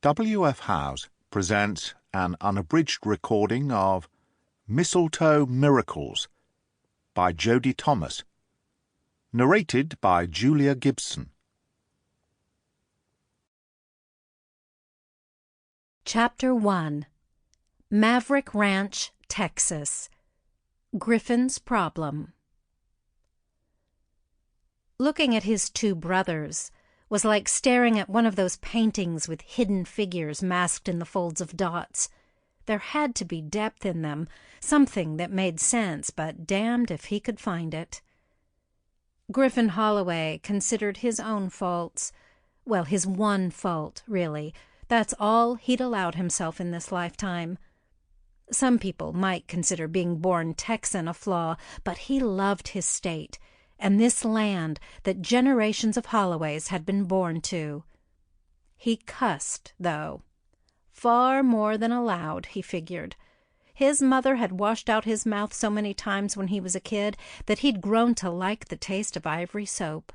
W.F. Howes presents an unabridged recording of Mistletoe Miracles by Jodi Thomas, narrated by Julia Gibson. Chapter 1. Maverick Ranch, Texas. Griffin's Problem. Looking at his two brothers was like staring at one of those paintings with hidden figures masked in the folds of dots. There had to be depth in them, something that made sense, but damned if he could find it. Griffin Holloway considered his own faults. Well, his one fault, really. That's all he'd allowed himself in this lifetime. Some people might consider being born Texan a flaw, but he loved his state, and this land that generations of Holloways had been born to. He cussed, though. Far more than allowed, he figured. His mother had washed out his mouth so many times when he was a kid that he'd grown to like the taste of ivory soap.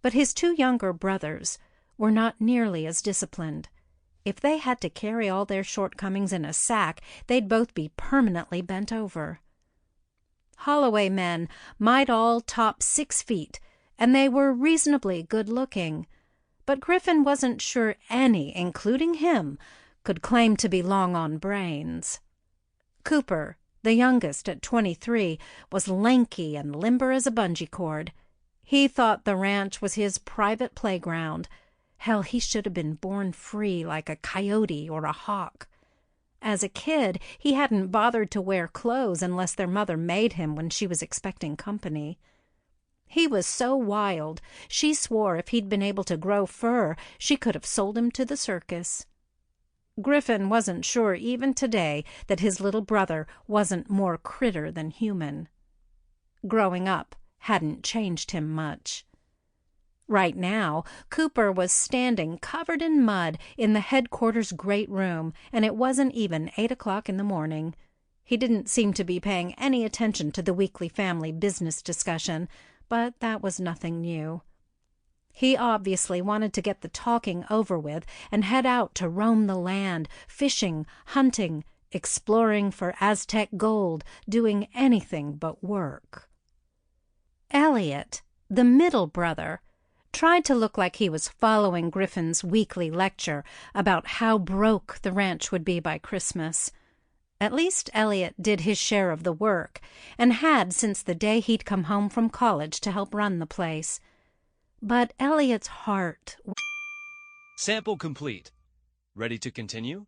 But his two younger brothers were not nearly as disciplined. If they had to carry all their shortcomings in a sack, they'd both be permanently bent over. Holloway men might all top 6 feet, and they were reasonably good-looking, but Griffin wasn't sure any, including him, could claim to be long on brains. Cooper, the youngest at 23, was lanky and limber as a bungee cord. He thought the ranch was his private playground. Hell, he should have been born free like a coyote or a hawk. As a kid, he hadn't bothered to wear clothes unless their mother made him when she was expecting company. He was so wild, she swore if he'd been able to grow fur, she could have sold him to the circus. Griffin wasn't sure even today that his little brother wasn't more critter than human. Growing up hadn't changed him much. Right now, Cooper was standing covered in mud in the headquarters great room, and it wasn't even 8 o'clock in the morning. He didn't seem to be paying any attention to the weekly family business discussion, but that was nothing new. He obviously wanted to get the talking over with and head out to roam the land, fishing, hunting, exploring for Aztec gold, doing anything but work. Elliot, the middle brother, tried to look like he was following Griffin's weekly lecture about how broke the ranch would be by Christmas. At least Elliot did his share of the work, and had since the day he'd come home from college to help run the place. But Elliot's heart... Sample complete. Ready to continue?